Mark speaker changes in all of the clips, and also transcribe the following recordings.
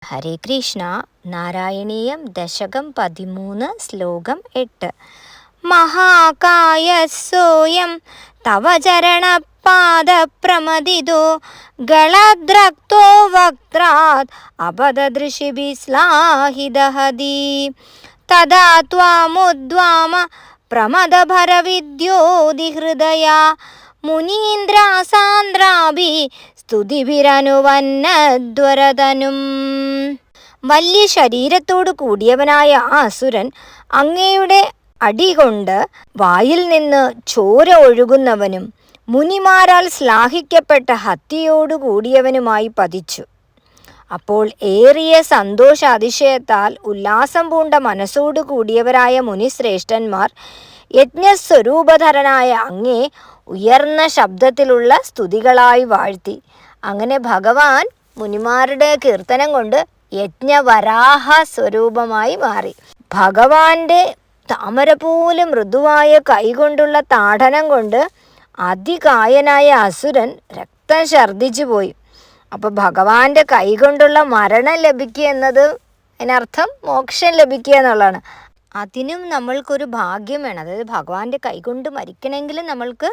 Speaker 1: ഹരേ കൃഷ്ണ. നാരായണീയം ദശകം 13 ശ്ലോകം 8. മഹാകായസോയം തവ ചരണപാദപ്രമദിതോ ഗളദ്രക്തോ വക്ത്രാത് അപദദൃശിഭിശ്ലാഹിദഹതി തദാ ത്വാമുദ്വാമ പ്രമദഭരവിദ്യോതിഹൃദയാ മുനീന്ദ്രാസാന്ദ്രാഭി സ്തുതിഭിരനുവന്നദ്വരതനും. വലിയ ശരീരത്തോടു കൂടിയവനായ ആ അസുരൻ അങ്ങയുടെ അടികൊണ്ട് വായിൽ നിന്ന് ചോര ഒഴുകുന്നവനും മുനിമാരാൽ ശ്ലാഘിക്കപ്പെട്ട ഹത്യയോടു കൂടിയവനുമായി പതിച്ചു. അപ്പോൾ ഏറിയ സന്തോഷ അതിശയത്താൽ ഉല്ലാസം പൂണ്ട മനസ്സോടു കൂടിയവരായ മുനിശ്രേഷ്ഠന്മാർ യജ്ഞസ്വരൂപധരനായ അങ്ങേ ഉയർന്ന ശബ്ദത്തിലുള്ള സ്തുതികളായി വാഴ്ത്തി. അങ്ങനെ ഭഗവാൻ മുനിമാരുടെ കീർത്തനം കൊണ്ട് യജ്ഞവരാഹ സ്വരൂപമായി മാറി. ഭഗവാന്റെ താമര പോലെ മൃദുവായ കൈകൊണ്ടുള്ള താടനം കൊണ്ട് അതികായനായ അസുരൻ രക്തം ഛർദ്ദിച്ചു പോയി. അപ്പോൾ ഭഗവാന്റെ കൈകൊണ്ടുള്ള മരണം ലഭിക്കുക എന്നത് അതിനർത്ഥം മോക്ഷം ലഭിക്കുക എന്നുള്ളതാണ്. അതിനും നമ്മൾക്കൊരു ഭാഗ്യം വേണം. അതായത് ഭഗവാന്റെ കൈകൊണ്ട് മരിക്കണമെങ്കിലും നമ്മൾക്ക്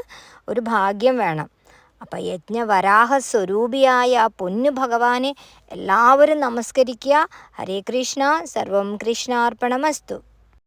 Speaker 1: ഒരു ഭാഗ്യം വേണം. അപ്പം യജ്ഞവരാഹ സ്വരൂപിയായ ആ പൊന്നു ഭഗവാനെ എല്ലാവരും നമസ്കരിക്കുക. ഹരേ കൃഷ്ണ. സർവം കൃഷ്ണാർപ്പണമസ്തു.